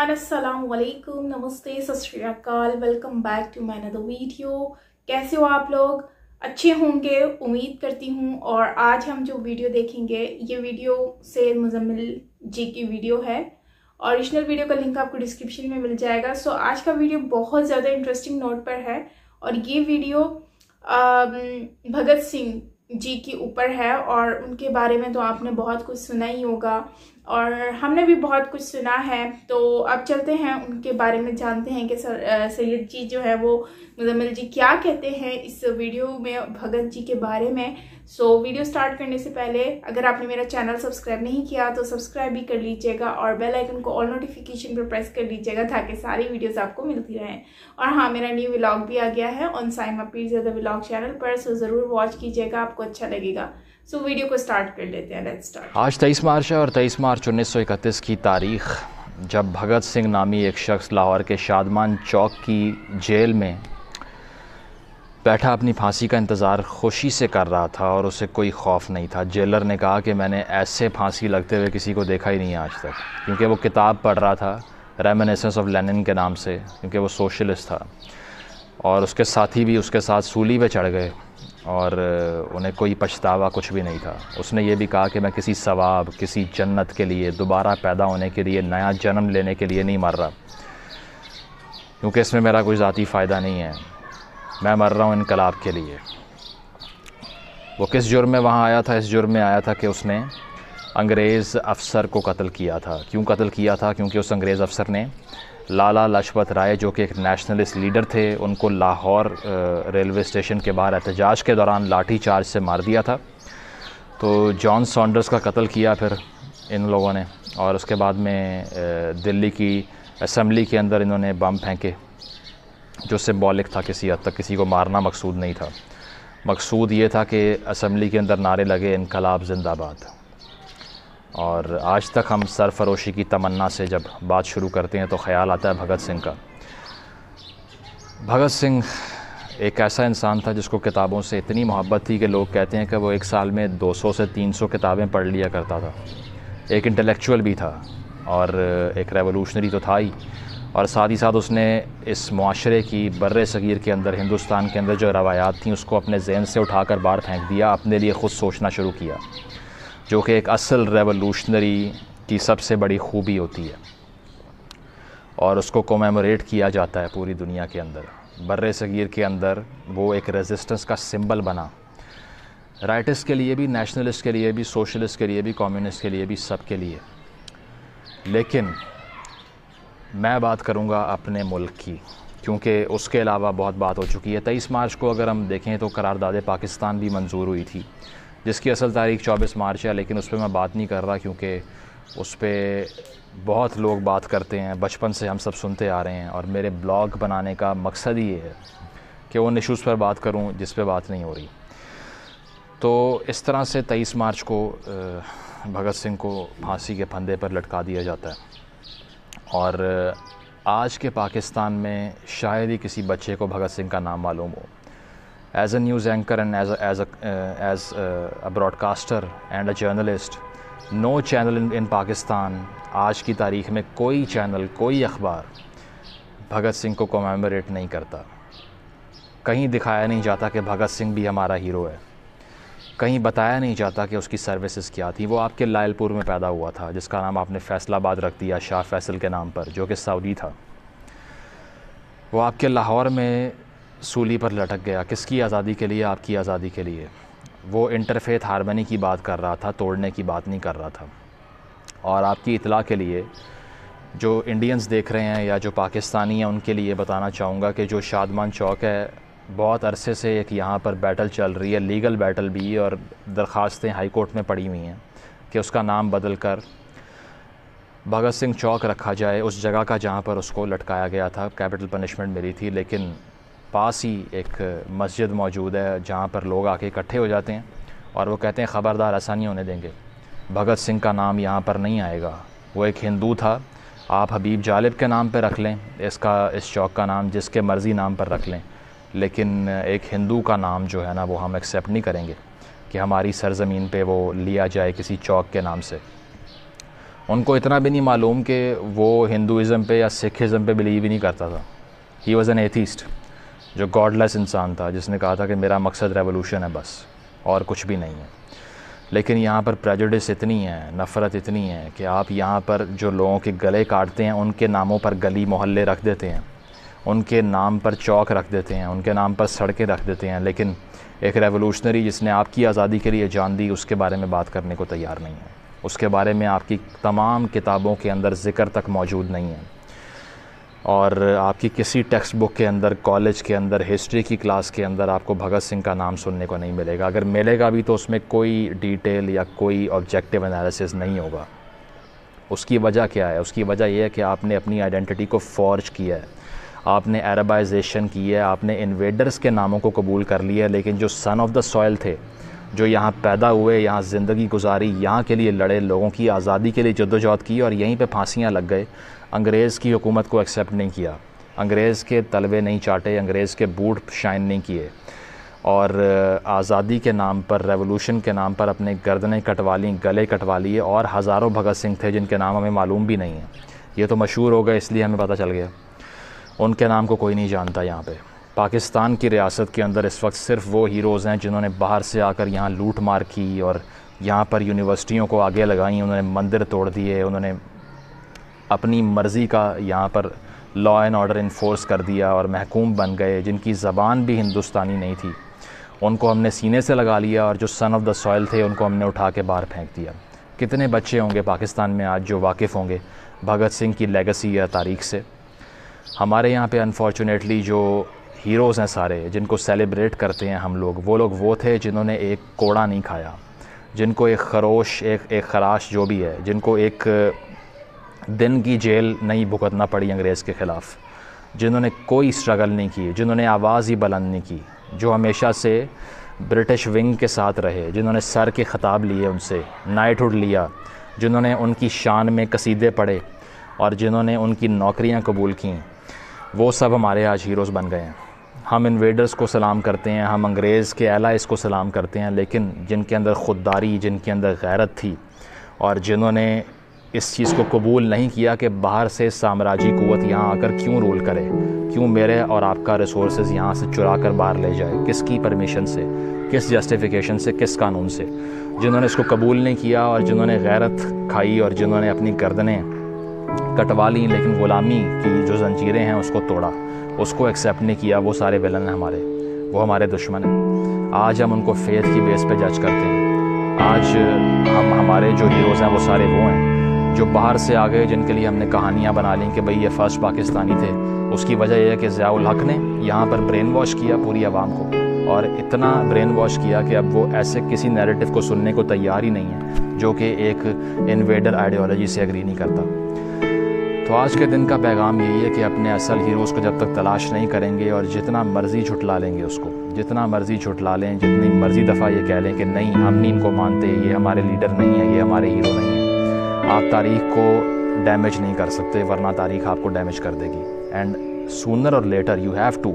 Everyone, अस्सलाम वालेकुम, नमस्ते, सत श्री अकाल। Welcome back to my another video. कैसे हो आप लोग? अच्छे होंगे उम्मीद करती हूँ। और आज हम जो वीडियो देखेंगे ये वीडियो सैयद मुज़म्मिल जी की वीडियो है। ओरिजिनल वीडियो का लिंक आपको डिस्क्रिप्शन में मिल जाएगा। सो आज का वीडियो बहुत ज़्यादा इंटरेस्टिंग नोट पर है और ये वीडियो भगत सिंह जी के ऊपर है और उनके बारे में तो आपने बहुत कुछ सुना ही होगा और हमने भी बहुत कुछ सुना है। तो अब चलते हैं उनके बारे में, जानते हैं कि सैयद जी जो है वो मुज़म्मिल जी क्या कहते हैं इस वीडियो में भगत जी के बारे में। सो वीडियो स्टार्ट करने से पहले अगर आपने मेरा चैनल सब्सक्राइब नहीं किया तो सब्सक्राइब भी कर लीजिएगा और बेल आइकन को ऑल नोटिफिकेशन पर प्रेस कर लीजिएगा ताकि सारी वीडियोस आपको मिलती रहें। और हाँ, मेरा न्यू व्लॉग भी आ गया है on Saima Pirzada vlog channel पर, सो ज़रूर वॉच कीजिएगा, आपको अच्छा लगेगा। सो वीडियो को स्टार्ट कर लेते हैं। Let's start. आज 23 मार्च है और 23 मार्च 1931 की तारीख, जब भगत सिंह नामी एक शख्स लाहौर के शादमान चौक की जेल में बैठा अपनी फांसी का इंतज़ार खुशी से कर रहा था और उसे कोई खौफ नहीं था। जेलर ने कहा कि मैंने ऐसे फांसी लगते हुए किसी को देखा ही नहीं आज तक, क्योंकि वो किताब पढ़ रहा था रेमिनिसेंस ऑफ लेनिन के नाम से, क्योंकि वो सोशलिस्ट था। और उसके साथी भी उसके साथ सूली पे चढ़ गए और उन्हें कोई पछतावा कुछ भी नहीं था। उसने ये भी कहा कि मैं किसी सवाब, किसी जन्नत के लिए, दोबारा पैदा होने के लिए, नया जन्म लेने के लिए नहीं मर रहा, क्योंकि इसमें मेरा कोई ज़ाती फ़ायदा नहीं है, मैं मर रहा हूँ इनकलाब के लिए। वो किस जुर्म में वहाँ आया था? इस जुर्म में आया था कि उसने अंग्रेज़ अफ़सर को कत्ल किया था। क्यों कत्ल किया था? क्योंकि उस अंग्रेज़ अफ़सर ने लाला लाजपत राय, जो कि एक नेशनलिस्ट लीडर थे, उनको लाहौर रेलवे स्टेशन के बाहर एहतजाज के दौरान लाठी चार्ज से मार दिया था। तो जॉन सॉन्डर्स का कत्ल किया फिर इन लोगों ने, और उसके बाद में दिल्ली की असम्बली के अंदर इन्होंने बम फेंके, जो सिंबॉलिक था किसी हद तक। किसी को मारना मकसूद नहीं था, मकसूद ये था कि असम्बली के अंदर नारे लगे इनकलाब जिंदाबाद। और आज तक हम सरफरोशी की तमन्ना से जब बात शुरू करते हैं तो ख़याल आता है भगत सिंह का। भगत सिंह एक ऐसा इंसान था जिसको किताबों से इतनी मोहब्बत थी कि लोग कहते हैं कि वो एक साल में 200 से 300 किताबें पढ़ लिया करता था। एक इंटेलेक्चुअल भी था और एक रेवोल्यूशनरी तो था ही, और साथ ही साथ उसने इस मुआशरे की बर्रे सगीर के अंदर, हिंदुस्तान के अंदर जो रवायात थी उसको अपने जहन से उठाकर बाहर फेंक दिया, अपने लिए ख़ुद सोचना शुरू किया, जो कि एक असल रेवोल्यूशनरी की सबसे बड़ी खूबी होती है। और उसको कोमेमोरेट किया जाता है पूरी दुनिया के अंदर। बर्रे सगीर के अंदर वो एक रेजिस्टेंस का सिंबल बना, राइटिस्ट के लिए भी, नेशनलिस्ट के लिए भी, सोशलिस्ट के लिए भी, कम्युनिस्ट के लिए भी, सब के लिए। लेकिन मैं बात करूंगा अपने मुल्क की, क्योंकि उसके अलावा बहुत बात हो चुकी है। 23 मार्च को अगर हम देखें तो करारदाद पाकिस्तान भी मंजूर हुई थी, जिसकी असल तारीख 24 मार्च है, लेकिन उस पर मैं बात नहीं कर रहा क्योंकि उस पर बहुत लोग बात करते हैं, बचपन से हम सब सुनते आ रहे हैं। और मेरे ब्लॉग बनाने का मकसद ही ये है कि उन इशूज़ पर बात करूं जिस पे बात नहीं हो रही। तो इस तरह से 23 मार्च को भगत सिंह को फांसी के फंदे पर लटका दिया जाता है। और आज के पाकिस्तान में शायद ही किसी बच्चे को भगत सिंह का नाम मालूम हो। As a news anchor and as a broadcaster and a journalist, no channel in Pakistan, आज की तारीख़ में कोई चैनल, कोई अखबार भगत सिंह को कमेमोरेट नहीं करता। कहीं दिखाया नहीं जाता कि भगत सिंह भी हमारा हीरो है, कहीं बताया नहीं जाता कि उसकी सर्विसेज क्या थी। वो आपके लायलपुर में पैदा हुआ था, जिसका नाम आपने फैसलाबाद रख दिया शाह फैसल के नाम पर, जो कि सऊदी था। वो आपके लाहौर में सूली पर लटक गया, किसकी आज़ादी के लिए? आपकी आज़ादी के लिए। वो इंटरफेथ हारमनी की बात कर रहा था, तोड़ने की बात नहीं कर रहा था। और आपकी इतला के लिए, जो इंडियंस देख रहे हैं या जो पाकिस्तानी हैं, उनके लिए बताना चाहूँगा कि जो शादमान चौक है, बहुत अरसे से एक यहाँ पर बैटल चल रही है, लीगल बैटल भी, और दरख्वास्तें हाई कोर्ट में पड़ी हुई हैं कि उसका नाम बदल कर भगत सिंह चौक रखा जाए, उस जगह का जहाँ पर उसको लटकाया गया था, कैपिटल पनिशमेंट मिली थी। लेकिन पास ही एक मस्जिद मौजूद है जहाँ पर लोग आके इकट्ठे हो जाते हैं और वो कहते हैं ख़बरदार, ऐसा नहीं होने देंगे, भगत सिंह का नाम यहाँ पर नहीं आएगा। वो एक हिंदू था, आप हबीब जालिब के नाम पर रख लें इस चौक का नाम, जिसके मर्ज़ी नाम पर रख लें, लेकिन एक हिंदू का नाम जो है ना, वो हम एक्सेप्ट नहीं करेंगे कि हमारी सरज़मीन पे वो लिया जाए किसी चौक के नाम से। उनको इतना भी नहीं मालूम कि वो हिंदुज़म पे या सिखिज़म पे बिलीव ही नहीं करता था। ही वॉज़ एन एथीस्ट, जो गॉडलेस इंसान था, जिसने कहा था कि मेरा मकसद रेवोल्यूशन है बस, और कुछ भी नहीं है। लेकिन यहाँ पर प्रेजुडिस इतनी है, नफ़रत इतनी है कि आप यहाँ पर जो लोगों के गले काटते हैं, उनके नामों पर गली मोहल्ले रख देते हैं, उनके नाम पर चौक रख देते हैं, उनके नाम पर सड़कें रख देते हैं, लेकिन एक रेवोल्यूशनरी जिसने आपकी आज़ादी के लिए जान दी, उसके बारे में बात करने को तैयार नहीं है। उसके बारे में आपकी तमाम किताबों के अंदर ज़िक्र तक मौजूद नहीं है, और आपकी किसी टेक्स्ट बुक के अंदर, कॉलेज के अंदर, हिस्ट्री की क्लास के अंदर आपको भगत सिंह का नाम सुनने को नहीं मिलेगा। अगर मिलेगा भी तो उसमें कोई डिटेल या कोई ऑब्जेक्टिव एनालिसिस नहीं होगा। उसकी वजह क्या है? उसकी वजह यह है कि आपने अपनी आइडेंटिटी को फॉर्ज किया है, आपने अरबाइजेशन की है, आपने इन्वेडर्स के नामों को कबूल कर लिया है, लेकिन जो सन ऑफ द सॉइल थे, जो यहाँ पैदा हुए, यहाँ ज़िंदगी गुजारी, यहाँ के लिए लड़े, लोगों की आज़ादी के लिए जद्दोजहद की और यहीं पे फांसियाँ लग गए, अंग्रेज़ की हुकूमत को एक्सेप्ट नहीं किया, अंग्रेज़ के तलवे नहीं चाटे, अंग्रेज़ के बूट शाइन नहीं किए, और आज़ादी के नाम पर, रेवोल्यूशन के नाम पर अपने गर्दनें कटवा लीं, गले कटवा लिए। और हज़ारों भगत सिंह थे जिनके नाम हमें मालूम भी नहीं है। ये तो मशहूर हो गए इसलिए हमें पता चल गया, उनके नाम को कोई नहीं जानता। यहाँ पे पाकिस्तान की रियासत के अंदर इस वक्त सिर्फ वो हीरोज़ हैं जिन्होंने बाहर से आकर यहाँ लूट मार की और यहाँ पर यूनिवर्सिटियों को आगे लगाई, उन्होंने मंदिर तोड़ दिए, उन्होंने अपनी मर्ज़ी का यहाँ पर लॉ एंड ऑर्डर इन्फोर्स कर दिया और महकूम बन गए, जिनकी ज़बान भी हिंदुस्तानी नहीं थी, उनको हमने सीने से लगा लिया, और जो सन ऑफ द सॉइल थे उनको हमने उठा के बाहर फेंक दिया। कितने बच्चे होंगे पाकिस्तान में आज जो वाकिफ़ होंगे भगत सिंह की लेगेसी या तारीख़ से? हमारे यहाँ पे अनफॉर्चुनेटली जो हीरोज़ हैं सारे, जिनको सेलिब्रेट करते हैं हम लोग, वो थे जिन्होंने एक कोड़ा नहीं खाया, जिनको एक खरोश, एक खराश जो भी है, जिनको एक दिन की जेल नहीं भुगतना पड़ी अंग्रेज़ के ख़िलाफ़, जिन्होंने कोई स्ट्रगल नहीं की, जिन्होंने आवाज़ ही बुलंद नहीं की, जो हमेशा से ब्रिटिश विंग के साथ रहे, जिन्होंने सर के ख़िताब लिए, उनसे नाइटहुड लिया, जिन्होंने उनकी शान में कसीदे पढ़े और जिन्होंने उनकी नौकरियां कबूल की, वो सब हमारे आज हीरोज़ बन गए हैं। हम इन्वेडर्स को सलाम करते हैं, हम अंग्रेज़ के एलाइज़ को सलाम करते हैं, लेकिन जिनके अंदर ख़ुददारी, जिनके अंदर गैरत थी और जिन्होंने इस चीज़ को कबूल नहीं किया कि बाहर से साम्राज्य कुव्वत यहाँ आकर क्यों रूल करे, क्यों मेरे और आपका रिसोर्सेज यहाँ से चुरा कर बाहर ले जाए, किसकी परमिशन से, किस जस्टिफिकेशन से, किस कानून से, जिन्होंने इसको कबूल नहीं किया और जिन्होंने गैरत खाई और जिन्होंने अपनी गर्दनें कटवा ली, लेकिन ग़ुलामी की जो जंजीरें हैं उसको तोड़ा, उसको एक्सेप्ट नहीं किया, वो सारे विलन हैं हमारे, वो हमारे दुश्मन हैं। आज हम उनको फेथ की बेस पे जज करते हैं। आज हमारे जो हीरोज़ हैं वो सारे वो हैं जो बाहर से आ गए, जिनके लिए हमने कहानियाँ बना ली कि भाई ये फ़र्स्ट पाकिस्तानी थे। उसकी वजह यह है कि ज़ियाउल हक़ ने यहाँ पर ब्रेन वॉश किया पूरी आवाम को, और इतना ब्रेन वॉश किया कि अब वो ऐसे किसी नैरेटिव को सुनने को तैयार ही नहीं है जो कि एक इन्वेडर आइडियोलॉजी से एग्री नहीं करता। तो आज के दिन का पैगाम यही है कि अपने असल हीरोज़ को जब तक तलाश नहीं करेंगे और जितना मर्ज़ी झुटला लेंगे उसको, जितना मर्ज़ी झुटला लें, जितनी मर्ज़ी दफ़ा ये कह लें कि नहीं हम नहीं इनको मानते, ये हमारे लीडर नहीं है, ये हमारे हीरो नहीं है, आप तारीख़ को डैमेज नहीं कर सकते, वरना तारीख़ आपको डैमेज कर देगी। And sooner or later you have to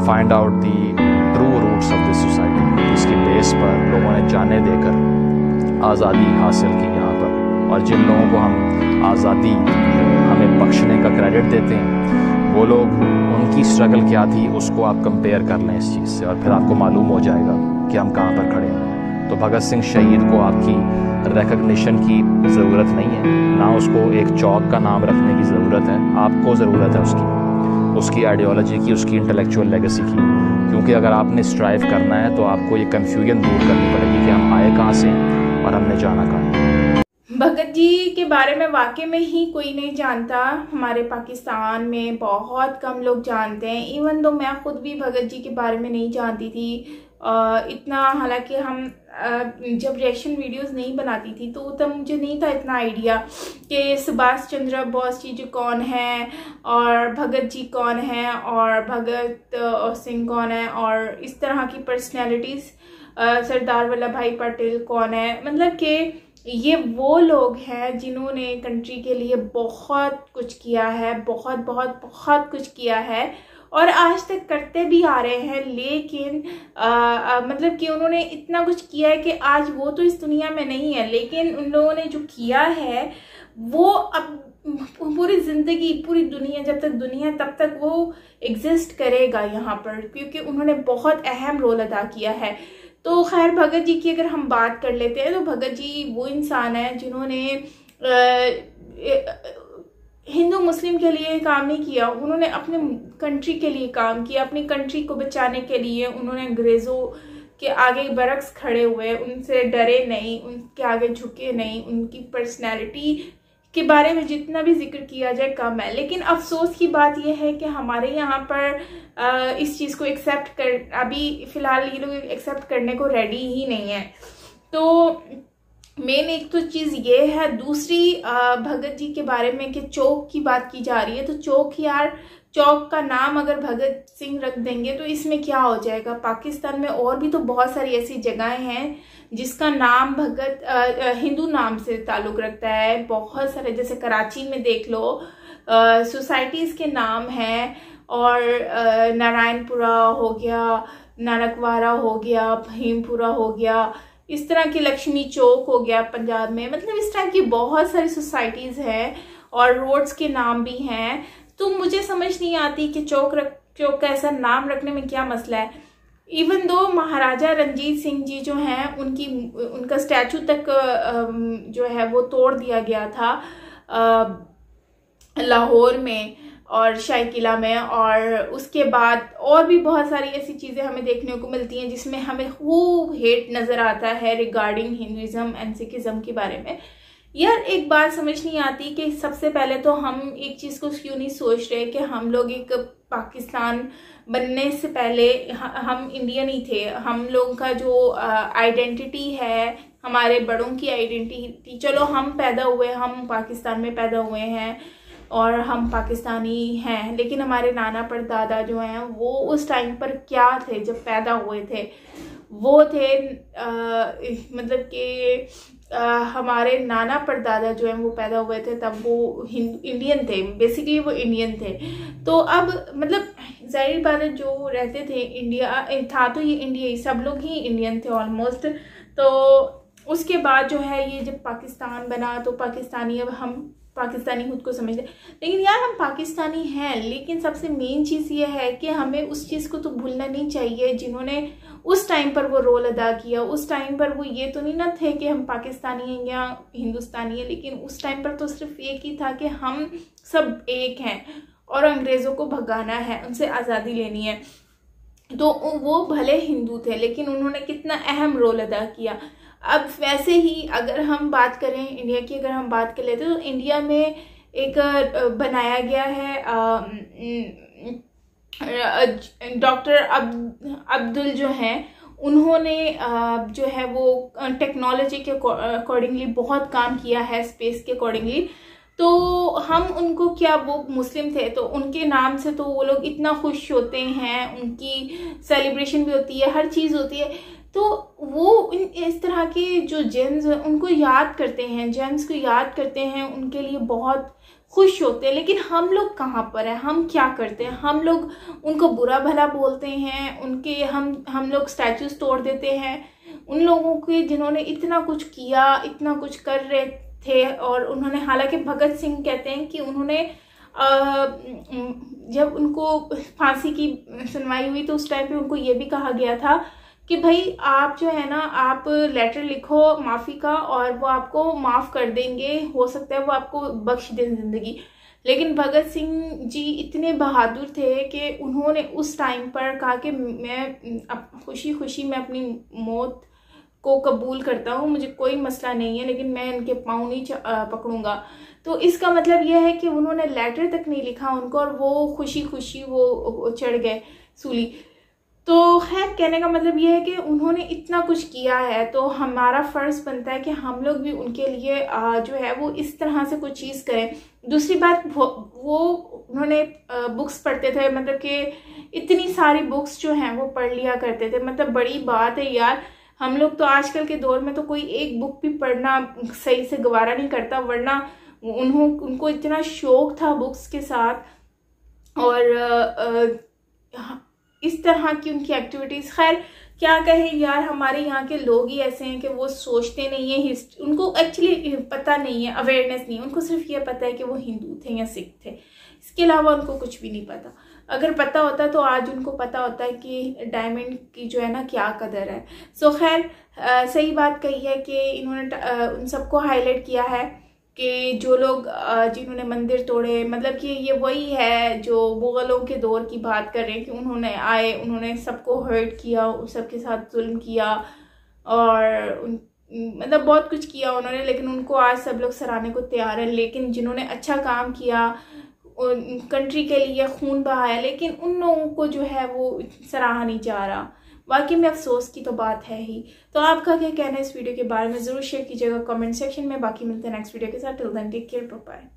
find out the true roots of this society, जिसकी बेस पर लोगों ने जाने देकर आज़ादी हासिल की यहाँ पर, और जिन लोगों को हम आज़ादी हमें बख्शने का क्रेडिट देते हैं, वो लोग, उनकी स्ट्रगल क्या थी उसको आप कंपेयर कर लें इस चीज़ से, और फिर आपको मालूम हो जाएगा कि हम कहाँ पर खड़े हैं। तो भगत सिंह शहीद को आपकी रिकग्निशन की ज़रूरत नहीं है, ना उसको एक चौक का नाम रखने की ज़रूरत है, आपको ज़रूरत है उसकी आइडियोलॉजी की, उसकी इंटेलेक्चुअल लेगेसी की। क्योंकि अगर आपने स्ट्राइव करना है तो आपको ये कन्फ्यूजन दूर करनी पड़ेगी कि हम आए कहाँ से और हमने जाना कहाँ है। भगत जी के बारे में वाकई में ही कोई नहीं जानता, हमारे पाकिस्तान में बहुत कम लोग जानते हैं। इवन तो मैं खुद भी भगत जी के बारे में नहीं जानती थी इतना, हालांकि हम जब रिएक्शन वीडियोस नहीं बनाती थी तो तब मुझे नहीं था इतना आइडिया कि सुभाष चंद्र बोस जी जो कौन है और भगत जी कौन है और भगत सिंह कौन है, और इस तरह की पर्सनैलिटीज़, सरदार वल्लभ भाई पटेल कौन है। मतलब कि ये वो लोग हैं जिन्होंने कंट्री के लिए बहुत कुछ किया है, बहुत बहुत बहुत कुछ किया है, और आज तक करते भी आ रहे हैं। लेकिन मतलब कि उन्होंने इतना कुछ किया है कि आज वो तो इस दुनिया में नहीं है, लेकिन उन लोगों ने जो किया है वो अब पूरी ज़िंदगी, पूरी दुनिया, जब तक दुनिया तब तक वो एग्जिस्ट करेगा यहाँ पर, क्योंकि उन्होंने बहुत अहम रोल अदा किया है। तो खैर, भगत जी की अगर हम बात कर लेते हैं तो भगत जी वो इंसान है जिन्होंने हिंदू मुस्लिम के लिए काम नहीं किया, उन्होंने अपने कंट्री के लिए काम किया। अपनी कंट्री को बचाने के लिए उन्होंने अंग्रेज़ों के आगे बरक्स खड़े हुए, उनसे डरे नहीं, उनके आगे झुके नहीं। उनकी पर्सनैलिटी के बारे में जितना भी जिक्र किया जाए कम है। लेकिन अफसोस की बात यह है कि हमारे यहाँ पर इस चीज़ को एक्सेप्ट कर, अभी फ़िलहाल ये लोग एक्सेप्ट करने को रेडी ही नहीं है। तो मेन एक तो चीज़ ये है। दूसरी, भगत जी के बारे में कि चौक की बात की जा रही है, तो चौक, यार चौक का नाम अगर भगत सिंह रख देंगे तो इसमें क्या हो जाएगा। पाकिस्तान में और भी तो बहुत सारी ऐसी जगहें हैं जिसका नाम भगत हिंदू नाम से ताल्लुक़ रखता है। बहुत सारे, जैसे कराची में देख लो, सोसाइटीज़ के नाम हैं, और नारायणपुरा हो गया, नानकवारा हो गया, भीमपुरा हो गया, इस तरह की लक्ष्मी चौक हो गया पंजाब में। मतलब इस टाइप की बहुत सारी सोसाइटीज़ हैं और रोड्स के नाम भी हैं। तो मुझे समझ नहीं आती कि चौक का ऐसा नाम रखने में क्या मसला है। इवन दो महाराजा रंजीत सिंह जी जो हैं, उनका स्टैचू तक जो है वो तोड़ दिया गया था लाहौर में और शाही किला में। और उसके बाद और भी बहुत सारी ऐसी चीज़ें हमें देखने को मिलती हैं जिसमें हमें खूब हेट नज़र आता है रिगार्डिंग हिंदुज़म एंड सिखिज़म के बारे में। यार एक बात समझ नहीं आती कि सबसे पहले तो हम एक चीज़ को क्यों नहीं सोच रहे कि हम लोग एक पाकिस्तान बनने से पहले हम इंडियन ही थे। हम लोगों का जो आइडेंटिटी है, हमारे बड़ों की आइडेंटिटी, चलो हम पैदा हुए, हम पाकिस्तान में पैदा हुए हैं और हम पाकिस्तानी हैं, लेकिन हमारे नाना परदादा जो हैं वो उस टाइम पर क्या थे जब पैदा हुए थे, वो थे मतलब कि हमारे नाना परदादा जो हैं वो पैदा हुए थे तब वो इंडियन थे, बेसिकली वो इंडियन थे। तो अब मतलब जाहिर बात है जो रहते थे इंडिया था, तो ये इंडिया ही, सब लोग ही इंडियन थे ऑलमोस्ट। तो उसके बाद जो है ये जब पाकिस्तान बना तो पाकिस्तानी, अब हम पाकिस्तानी खुद को समझते हैं, लेकिन यार हम पाकिस्तानी हैं। लेकिन सबसे मेन चीज़ ये है कि हमें उस चीज़ को तो भूलना नहीं चाहिए जिन्होंने उस टाइम पर वो रोल अदा किया। उस टाइम पर वो ये तो नहीं ना थे कि हम पाकिस्तानी हैं या हिंदुस्तानी हैं, लेकिन उस टाइम पर तो सिर्फ एक ही था कि हम सब एक हैं और अंग्रेज़ों को भगाना है, उनसे आज़ादी लेनी है। तो वो भले हिंदू थे लेकिन उन्होंने कितना अहम रोल अदा किया। अब वैसे ही अगर हम बात करें इंडिया की, अगर हम बात कर लेते तो इंडिया में एक बनाया गया है डॉक्टर अब्दुल जो हैं, उन्होंने जो है वो टेक्नोलॉजी के अकॉर्डिंगली बहुत काम किया है, स्पेस के अकॉर्डिंगली। तो हम उनको, क्या वो मुस्लिम थे तो उनके नाम से तो वो लोग इतना खुश होते हैं, उनकी सेलिब्रेशन भी होती है, हर चीज़ होती है। तो वो इस तरह के जो जेम्स उनको याद करते हैं, जेम्स को याद करते हैं, उनके लिए बहुत खुश होते हैं। लेकिन हम लोग कहाँ पर हैं, हम क्या करते हैं, हम लोग उनको बुरा भला बोलते हैं, उनके हम लोग स्टैचूज तोड़ देते हैं उन लोगों के जिन्होंने इतना कुछ किया, इतना कुछ कर रहे थे। और उन्होंने, हालांकि भगत सिंह कहते हैं कि उन्होंने जब उनको फांसी की सुनवाई हुई तो उस टाइम पे उनको ये भी कहा गया था कि भाई आप जो है ना, आप लेटर लिखो माफ़ी का और वो आपको माफ़ कर देंगे, हो सकता है वो आपको बख्श दें ज़िंदगी। लेकिन भगत सिंह जी इतने बहादुर थे कि उन्होंने उस टाइम पर कहा कि मैं खुशी खुशी मैं अपनी मौत को कबूल करता हूँ, मुझे कोई मसला नहीं है, लेकिन मैं इनके पाँव नहीं पकड़ूंगा। तो इसका मतलब यह है कि उन्होंने लेटर तक नहीं लिखा उनको और वो खुशी खुशी वो चढ़ गए सूली। तो खैर, कहने का मतलब ये है कि उन्होंने इतना कुछ किया है तो हमारा फ़र्ज़ बनता है कि हम लोग भी उनके लिए जो है वो इस तरह से कुछ चीज़ करें। दूसरी बात, वो उन्होंने बुक्स पढ़ते थे, मतलब कि इतनी सारी बुक्स जो हैं वो पढ़ लिया करते थे, मतलब बड़ी बात है यार। हम लोग तो आजकल के दौर में तो कोई एक बुक भी पढ़ना सही से गवारा नहीं करता, वरना उनको इतना शौक़ था बुक्स के साथ। और इस तरह की उनकी एक्टिविटीज़, खैर क्या कहें यार, हमारे यहाँ के लोग ही ऐसे हैं कि वो सोचते नहीं है, उनको एक्चुअली पता नहीं है, अवेयरनेस नहीं है, उनको सिर्फ ये पता है कि वो हिंदू थे या सिख थे, इसके अलावा उनको कुछ भी नहीं पता। अगर पता होता तो आज उनको पता होता है कि डायमंड की जो है ना क्या कदर है। सो खैर सही बात कही है कि इन्होंने उन सबको हाईलाइट किया है कि जो लोग जिन्होंने मंदिर तोड़े, मतलब कि ये वही है जो मुग़लों के दौर की बात कर रहे हैं कि उन्होंने आए, उन्होंने सबको हर्ट किया, सबके साथ जुल्म किया और मतलब बहुत कुछ किया उन्होंने, लेकिन उनको आज सब लोग सराहने को तैयार है। लेकिन जिन्होंने अच्छा काम किया, कंट्री के लिए खून बहाया, लेकिन उन लोगों को जो है वो सराहा नहीं जा रहा। वाकई में अफसोस की तो बात है ही। तो आपका क्या कहना है इस वीडियो के बारे में ज़रूर शेयर कीजिएगा कमेंट सेक्शन में। बाकी मिलते हैं नेक्स्ट वीडियो के साथ। Till then take care, bye bye.